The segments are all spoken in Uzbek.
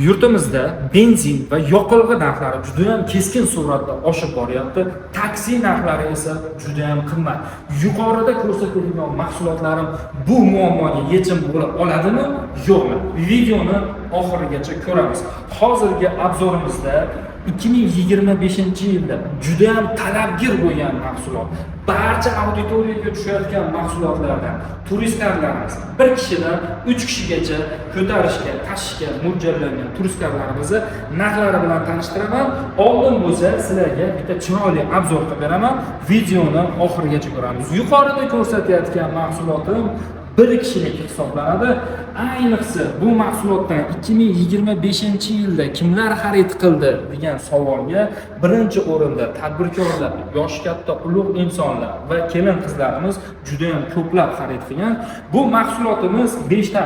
Yurtimizda benzin va yoqilg'i narxlari juda ham keskin sur'atda oshib boryapti. Taksi narxlari esa juda ham qimmat. Yuqorida ko'rsatilgan mahsulotlarim bu muammoga yechim bo'la oladimi, yo'qmi? Videoni oxirigacha ko'ramiz. Hozirgi obzorimizda 2025-yilda juda ham talabgir bo'lgan mahsulot, barcha auditoriyaga tushayotgan mahsulotlardan turistlarimiz bir kishidan 3 kishigacha ko'tarishga, tashishga mo'ljallangan turistlarimizni narxlari bilan tanishtiraman. Oldin bo'lsa sizlarga bitta chiroyli obzor qilib beraman. Videoni oxirigacha ko'ramiz. Yuqorida ko'rsatayotgan mahsulotim bir kishilik hisoblanadi. Ayniqsa bu mahsulotdan 2025-yilda kimlar xarid qildi degan savolga birinchi o'rinda tadbirkorlar, yosh katta ulug' insonlar va kelin qizlarimiz juda ham ko'plab xarid qilgan. Bu mahsulotimiz 5 ta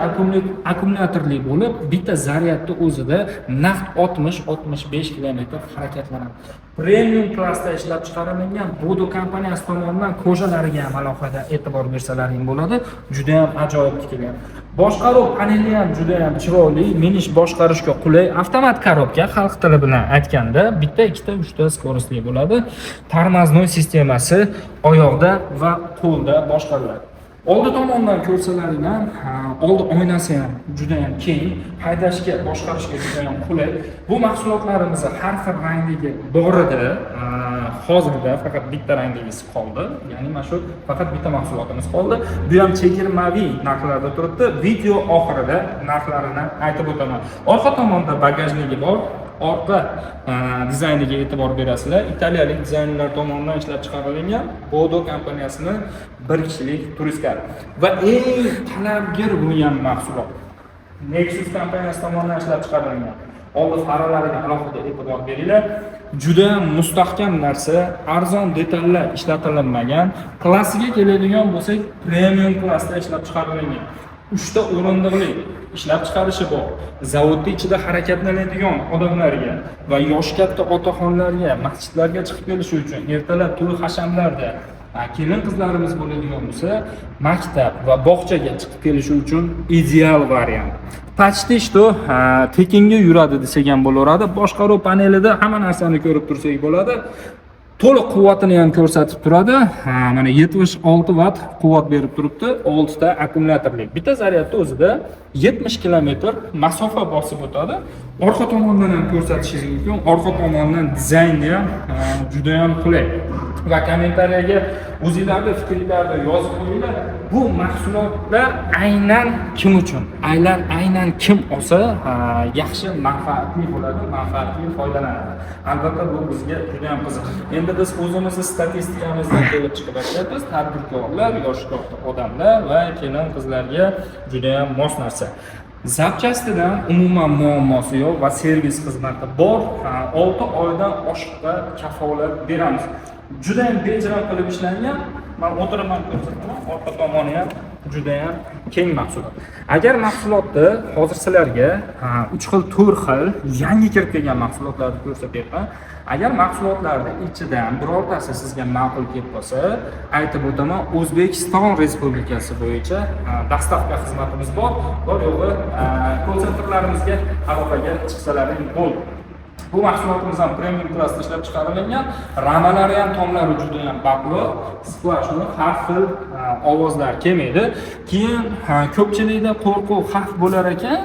akkumulyatorli bo'lib, bitta zaryadda o'zida naqd 60-65 km harakatlanadi. Premium klassda ishlab chiqarilgan Bodo kompaniyasi tomonidan ko'jalariga ham alohida e'tibor bersalaring bo'ladi. Juda ham ajoyib tikilgan. Boshqaruv paneli ham juda ham chiroyli, minish boshqarishga qulay, avtomat korobka, xalq tili bilan aytganda bitta, ikkita, uchta skоростli bo'ladi. Tormoznoy sistemasi oyoqda va qo'lda boshqariladi. Oldi tomondan ko'rsalaring ham, oldi oynasi ham juda ham keng, haydashga, boshqarishga juda ham qulay. Bu mahsulotlarimiz har xil rangligi bor edi. Hozirda faqat bitta rangligisi qoldi. Ya'ni mana shu faqat bitta mahsulotimiz qoldi. Bu ham chegirmaviy narxlarda turibdi. Video oxirida narxlarini aytib o'taman. Orqa tomonda bagajligi bor. Orqa dizayniga e'tibor berasizlar. Italiyalik dizaynlar tomonidan ishlab chiqarilgan Bodo kompaniyasining bir kishilik turist kar va eng talabgir bo'lgan mahsulot Nexus kompaniyasi tomonidan ishlab chiqarilgan. Oldi faralariga alohida e'tibor beringlar. Juda mustahkam narsa, arzon detallar ishlatilmagan. Klassiga keladigan bo'lsak, premium klassda ishlab chiqarilgan. 3 ta o'rindiqli ishlab chiqarishi bor. Zavodning ichida harakatlanadigan odamlarga va yosh katta otaxonlarga, masjidlarga chiqib kelish uchun, ertalab to'y hashamlarda kelin qizlarimiz bo'ladigan bo'lsa, maktab va bog'chaga chiqib kelishi uchun ideal variant. Почти что tekinga yuradi desak ham bo'laveradi. Boshqaruv panelida hamma narsani ko'rib tursak bo'ladi. To'liq quvvatini ham ko'rsatib turadi. Mana 76 vatt quvvat berib turibdi. 6 ta akkumulyatorli. Bitta zaryadda o'zida 70 km masofa bosib o'tadi. Orqa tomondan ham ko'rsatishingiz mumkin. Orqa tomondan dizayni ham juda ham qulay. Va kommentariyaga o'zingizlarning fikrlaringizni yozib qo'yinglar. Bu mahsulotlar aynan kim uchun? Aynan kim olsa yaxshi manfaatli bo'ladi, manfaatli foydalanadi. Albatta bu bizga juda ham qiziq. Endi biz o'zimizning statistikamizdan kelib chiqib aytyapmiz. Tadbirkorlar, yosh katta odamlar va kelin qizlarga juda ham mos narsa. Zapchastidan umuman muammosi yo'q va servis xizmati bor. 6 oydan oshiqqa kafolat beramiz. Juda ham bejirim qilib ishlangan. Men o'tiraman ko'rsataman. Orqa tomoni ham juda ham keng mahsulot. Agar mahsulotni hozir sizlarga 3 xil, 4 xil yangi kirib kelgan mahsulotlarni ko'rsatyapman. Agar mahsulotlarning ichidan birortasi sizga ma'qul kelib qolsa, aytib o'taman, O'zbekiston Respublikasi bo'yicha dastavka xizmatimiz bor. Yo'g'i konsentrlarimizga aloqaga chiqsalaring bo'ldi. Bu mahsulotimiz ham premium klassda ishlab chiqarilgan. Ramalari ham, tomlari juda ham baquvvat. Splashni har xil ovozlar kelmaydi. Keyin ko'pchilikda qo'rquv, xavf bo'lar ekan,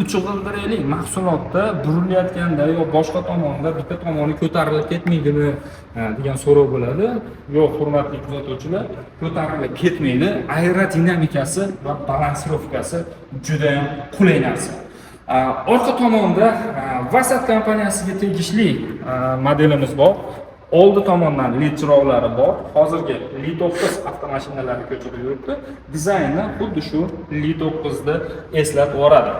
3 g'ildirali mahsulotda burilayotganda yo boshqa tomonda bitta tomoni ko'tarilib ketmaydimi degan so'rov bo'ladi. Yo'q, hurmatli kuzatuvchilar, ko'tarilib ketmaydi. Aerodinamikasi va balansirovkasi juda ham qulay narsa. Orqa tomonda Vasat kompaniyasiga tegishli modelimiz bor. Oldi tomondan LED chiroqlari bor. Hozirgi Li9 avtomashinalari ko'chada yuribdi. Dizayni xuddi shu Li9 da eslatib yoradi.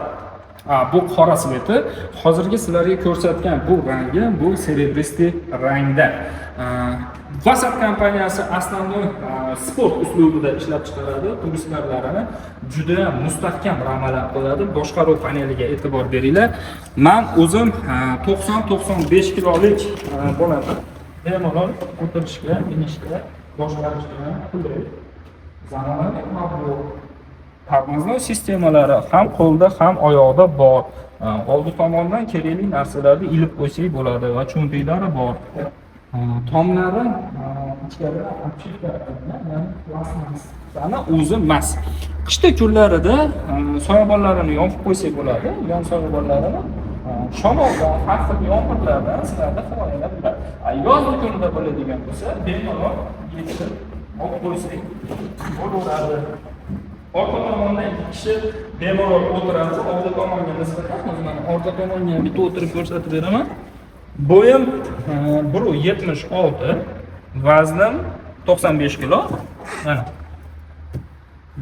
Bu qora sveti. Hozirgi sizlarga ko'rsatgan bu rangi, bu serebristli rangda. Vasat kompaniyasi asosiy sport uslubida ishlab chiqaradi. Turistlarni juda mustahkam ramalar qo'yadi. Boshqaruv paneliga e'tibor beringlar. Men o'zim 90-95 kilolik bo'ladi. Bemalol o'tirishga, minishga, boshqarishga qulay. Zamonaviy mablag' tormozlash sistemalari ham qo'lda, ham oyoqda bor. Oldi tomondan kerakli narsalarni ilib qo'ysak bo'ladi va cho'ntaklari bor. Tomlari ichkarida obchivka, ya'ni plastmasani o'zi emas. Qishda kunlarida soyabonlarini yopib qo'ysak bo'ladi, yon soyabonlarini shamoldan, har xil yomg'irlardan sizlarda himoyalab bo'ladi. Yozgi kunda bo'ladigan bo'lsa, bemalol yechib olib qo'ysak bo'laveradi. Orqa tomonda ikki kishi bemalol o'tiradi, oldi tomonga nisbatan mana orqa tomonga bitta o'tirib ko'rsatib beraman. Bo'yim 1.76, vaznim 95 kilo.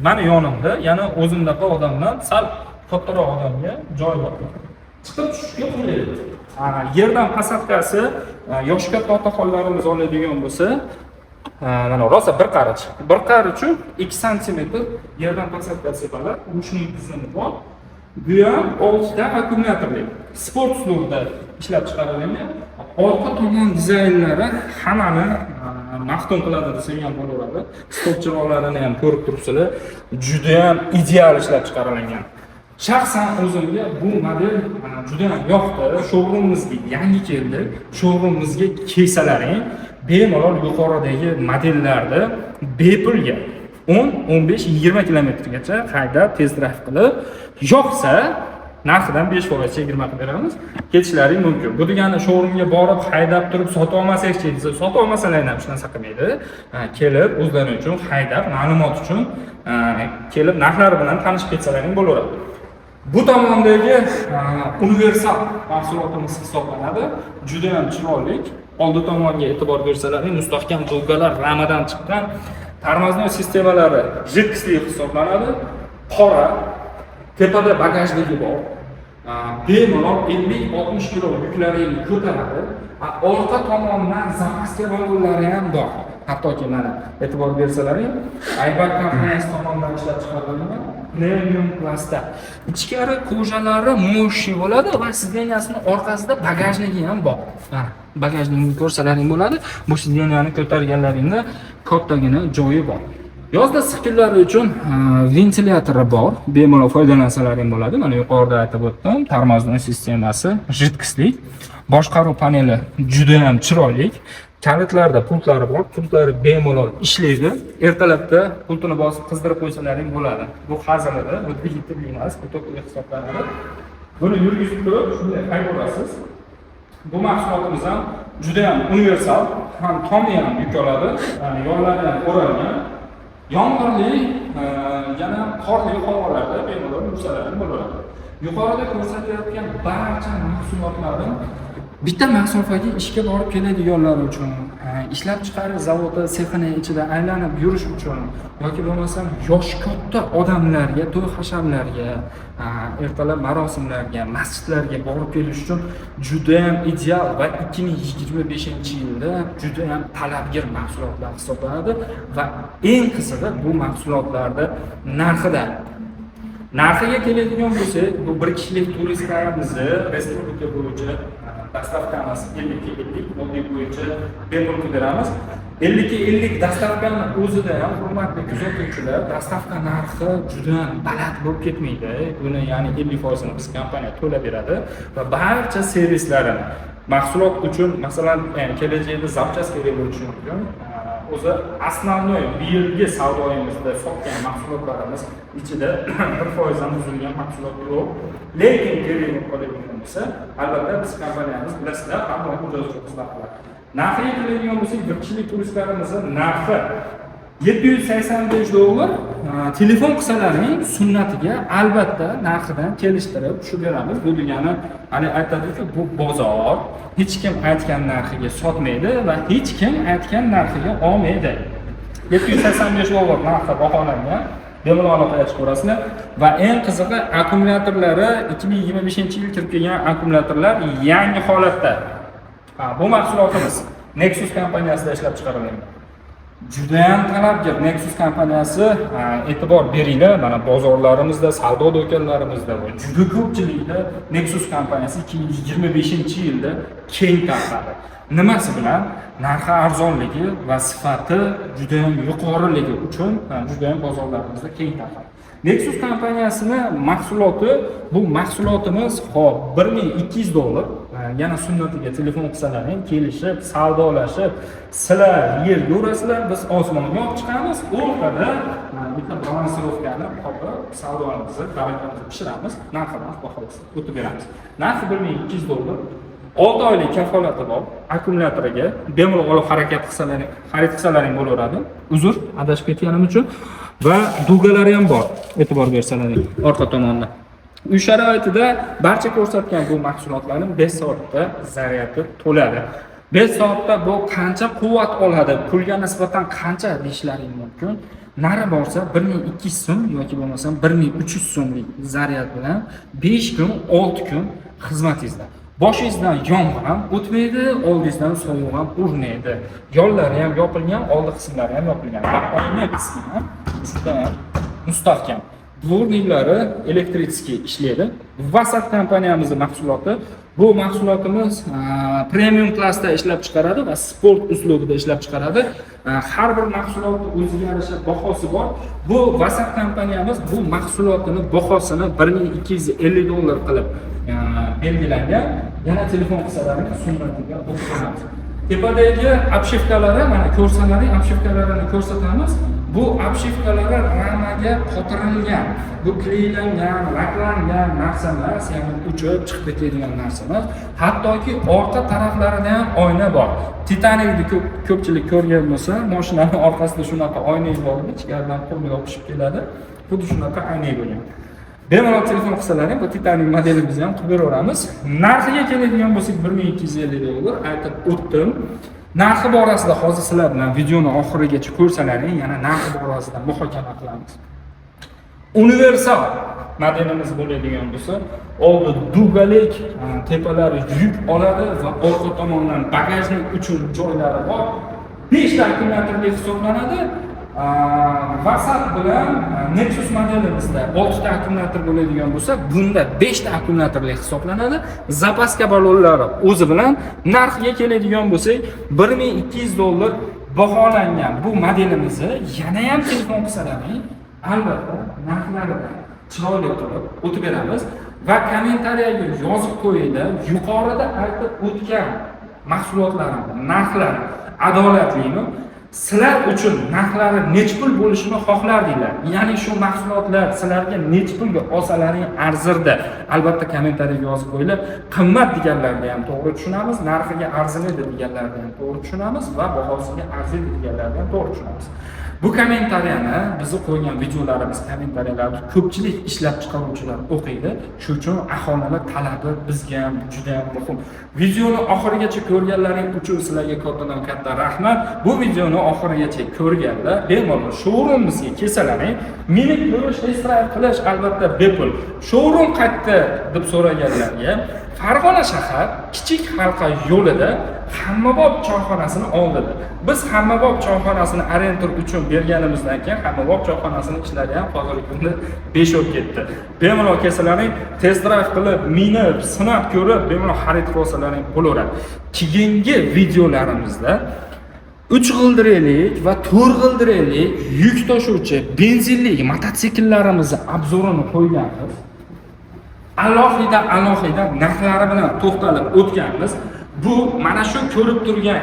Mana yonimda, yana o'zimdaqa odamdan sal kattaroq odamga joy bor. Chiqib tushishga qulay. Yerdan pasatkasi yoshga otaxonlarimiz oladigan bo'lsa, mana rosa bir qarich. Bir qarichu 2 sm yerdan pasatkasi bor. Ushning tizimi bor. Bu ham 6 ta akkumulyatorli. Sport uslubida ishlab chiqarilgan. Orqa tomon dizaynlari hammani maftun qiladi desam ham bo'laveradi. Stop chiroqlarini ham ko'rib turibsizlar. Juda ham ideal ishlab chiqarilgan. Shaxsan o'zimga bu model juda ham yoqdi. Showroomimizga yangi keldi. Showroomimizga kelsalaring, bemalol yuqoridagi modellarni bepulga 10, 15, 20 kilometrgacha haydab test drive qilib, yoqsa narxidan 5% chegirma qilib beramiz. Ketishlaring mumkin. Bu degani showroomga borib haydab turib sota olmasak-chi desa, sota olmasalar ham hech narsa qilmaydi. Kelib o'zlari uchun haydab, ma'lumot uchun kelib narxlari bilan tanishib ketsalaring bo'laveradi. Bu tomondagi universal mahsulotimiz hisoblanadi. Juda ham chiroyli. Oldi tomonga e'tibor bersalaring, mustahkam do'lgalar ramadan chiqqan. Tormozlash sistemalari jidkisli hisoblanadi. Qora, tepada bagajligi bor. Bemalol 50-60 kilo yuklarini ko'taradi. Orqa tomondan zapaska vagonlari ham bor. Hattoki mana e'tibor bersalaring, Aybar kompaniyasi tomonidan ishlab chiqarilgan premium klassda. Ichkari ko'jalari mo'shi bo'ladi va sideniyaning orqasida bagajligi ham bor. Mana bagajlikni ko'rsalaring bo'ladi. Bu sideniyani ko'targanlaringda kattagina joyi bor. Yozda issiq kunlari uchun ventilyatori bor. Bemalol foydalansalaring bo'ladi. Mana yuqorida aytib o'tdim, tormozlash sistemasi jidkisli. Boshqaruv paneli juda ham chiroyli. Kalitlarda pultlari bor. Pultlari bemalol ishlaydi. Ertalabda pultini bosib qizdirib qo'ysalaring bo'ladi. Bu hazilida, bu digital emas, bu to'g'ri hisoblanadi. Buni yurgizib turib, shunday qayborasiz. Bu mahsulotimiz ham juda ham universal, ham tomni ham yuk oladi, ya'ni yo'llari ham o'ralgan. Yomg'irli, yana qorli havolarda bemalol yursalaring bo'laveradi. Yuqorida ko'rsatilayotgan barcha mahsulotlarning bitta masofaga ishga borib keladiganlar uchun, ishlab chiqarish zavodi sexini ichida aylanib yurish uchun yoki bo'lmasam yosh katta odamlarga, to'y hashamlarga, ertalab marosimlarga, masjidlarga borib kelish uchun juda ham ideal va 2025-yilda juda ham talabgir mahsulotlar hisoblanadi va eng qizig'i bu mahsulotlarning narxida. Narxiga keladigan bo'lsak, bu bir kishilik turistlarimizni respublika bo'yicha dastavkamiz 50-50 model bo'yicha bepul beramiz. 50-50 dastavkani o'zida ham hurmatli kuzatuvchilar, dastavka narxi juda baland bo'lib ketmaydi. Buni ya'ni 50% ni biz kompaniya to'lab beradi va barcha servislarini mahsulot uchun, masalan, kelajakda zapchast kerak bo'lishi mumkin. O'zi asosiy bu yilgi savdoyimizda sotgan mahsulotlarimiz ichida 1% ham buzilgan mahsulot yo'q. Lekin kerak qoladigan bo'lsa, albatta biz kompaniyamiz bilasizlar, hamma mijozga xizmat qiladi. Narxiga keladigan bo'lsak, bir kishilik turistlarimizning narxi $785. Telefon qilsalaring sunnatiga albatta narxidan kelishtirib tushib beramiz. Bu degani, hali aytadiki, bu bozor hech kim aytgan narxiga sotmaydi va hech kim aytgan narxiga olmaydi. $785 narxi baholangan. Bemalol aloqaga chiqib ko'rasizlar va eng qizig'i akkumulyatorlari 2025-yil kirib kelgan akkumulyatorlar yangi holatda. Bu mahsulotimiz Nexus kompaniyasida ishlab chiqarilgan. Juda ham talabgir Nexus kompaniyasi, e'tibor beringlar, mana bozorlarimizda, savdo do'konlarimizda va juda ko'pchilikda Nexus kompaniyasi 2025-yilda keng tarqadi. Nimasi bilan? Narxi arzonligi va sifati juda ham yuqoriligi uchun juda ham bozorlarimizda keng tarqadi. Nexus kompaniyasini mahsuloti, bu mahsulotimiz hop $1200. Yana sunnatiga telefon qilsalaring, kelishib, savdolashib, sizlar yer yo'rasizlar, biz osmonga olib chiqamiz, o'rtada bitta balansirovkani qopib, savdolarimizni, barakamizni pishiramiz, narxini bahosini o'tib beramiz. Narxi $1200. 6 oylik kafolati bor. Akkumulyatoriga bemalol olib harakat qilsalaring, xarid qilsalaring bo'laveradi. Uzr, adashib ketganim uchun. Va dugalari ham bor. E'tibor bersalaring orqa tomonda. Uy sharoitida barcha ko'rsatgan bu mahsulotlarning 5 soatda zaryadi to'ladi. 5 soatda bu qancha quvvat oladi, pulga nisbatan qancha deyishlaring mumkin. Nari borsa 1200 so'm yoki bo'lmasam 1300 so'mlik zaryad bilan 5 kun, 6 kun xizmatingizda. Boshingizdan yomg'ir ham o'tmaydi, oldingizdan sovuq ham urmaydi. Yo'llari ham yopilgan, oldi qismlari ham yopilgan. Oyna qismi ham juda mustahkam. Dvorniklari elektritskiy ishlaydi. Vasat kompaniyamizning mahsuloti. Bu mahsulotimiz premium klassda ishlab chiqaradi va sport uslubida ishlab chiqaradi. Har bir mahsulotning o'ziga yarasha bahosi bor. Bu Vasat kompaniyamiz bu mahsulotini bahosini $1250 qilib belgilangan. Yana telefon qilsalaring sunnatiga o'qitamiz. Tepadagi obshivkalari, mana ko'rsalaring, obshivkalarini ko'rsatamiz. Bu obshivkalari ramaga qotirilgan. Bu kleylangan, laklangan narsa emas, ya'ni uchib chiqib ketadigan narsa emas. Hattoki orqa taraflarida ham oyna bor. Titanikni ko'pchilik ko'rgan bo'lsa, mashinaning orqasida shunaqa oyna bor, ichkaridan qum yopishib keladi. Xuddi shunaqa oyna bo'lgan. Bemalol telefon qilsalaring, bu Titanik modelimizni ham qilib beraveramiz. Narxiga keladigan bo'lsak $1250 aytib o'tdim. Narxi borasida hozir sizlar bilan videoni oxirigacha ko'rsalaring, yana narxi borasida muhokama qilamiz. Universal modelimiz bo'ladigan bo'lsa, oldi dugalik, tepalari yuk oladi va orqa tomondan bagajning uchun joylari bor. 5 ta akkumulyatorli hisoblanadi. Vasat bilan Nexus modelimizda 6 ta akkumulyator bo'ladigan bo'lsa, bunda 5 ta akkumulyatorli hisoblanadi. Zapaska ballonlari o'zi bilan narxiga keladigan bo'lsak, $1200 baholangan bu modelimizni yana ham telefon qilsalaring, albatta narxlarini chiroyli qilib o'tib beramiz va kommentariyaga yozib qo'yinglar. Yuqorida aytib o'tgan mahsulotlarning narxlari adolatlimi? Sizlar uchun narxlari nech pul bo'lishini xohlardinglar? Ya'ni shu mahsulotlar sizlarga nech pulga olsalaring arzirdi? Albatta kommentariyaga yozib qo'yinglar. Qimmat deganlarni ham to'g'ri tushunamiz, narxiga arziydi deganlarni ham to'g'ri tushunamiz va bahosiga arziydi deganlarni ham to'g'ri tushunamiz. Bu kommentariyani bizni qo'ygan videolarimiz kommentariyalarni ko'pchilik ishlab chiqaruvchilar o'qiydi. Shuning uchun aholining talabi bizga ham juda ham muhim. Videoni oxirigacha ko'rganlaring uchun sizlarga kattadan katta rahmat. Bu videoni oxirigacha ko'rganlar bemalol showroomimizga kelsalaring, meni ko'rish, test drive qilish albatta bepul. Showroom qayerda deb so'raganlarga Farg'ona shahar Kichik Halqa yo'lida Hammabop choyxonasini oldida. Biz Hammabop choyxonasini arendor uchun berganimizdan keyin Hammabop choyxonasining ishlari ham hozirgi kunda 5 o'tib ketdi. Bemalol kelsalaring, test drive qilib, minib, sinab ko'rib, bemalol xarid qilsalaring bo'laveradi. Keyingi videolarimizda 3 g'ildiraklik va 4 g'ildiraklik yuk tashuvchi benzinli mototsikllarimizni obzorini qo'yganmiz. Alohida narxlari bilan to'xtalib o'tganmiz. Bu mana shu ko'rib turgan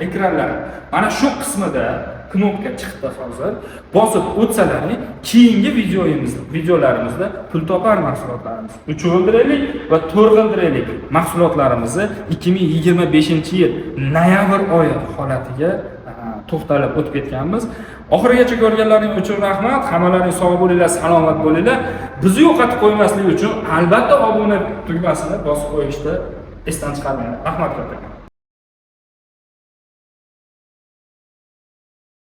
ekranlar mana shu qismida knopka chiqdi hozir. Bosib o'tsalaring, keyingi videolarimizda pul topar mahsulotlarimiz 3 g'ildiraklik va 4 g'ildiraklik mahsulotlarimizni 2025-yil noyabr oyi holatiga to'xtalib o'tib ketganmiz. Oxirigacha ko'rganlaring uchun rahmat. Hammalaring sog' bo'linglar, salomat bo'linglar. Bizni yo'qotib qo'ymaslik uchun albatta obuna tugmasini bosib qo'yishni esdan chiqarmang. Rahmat katta.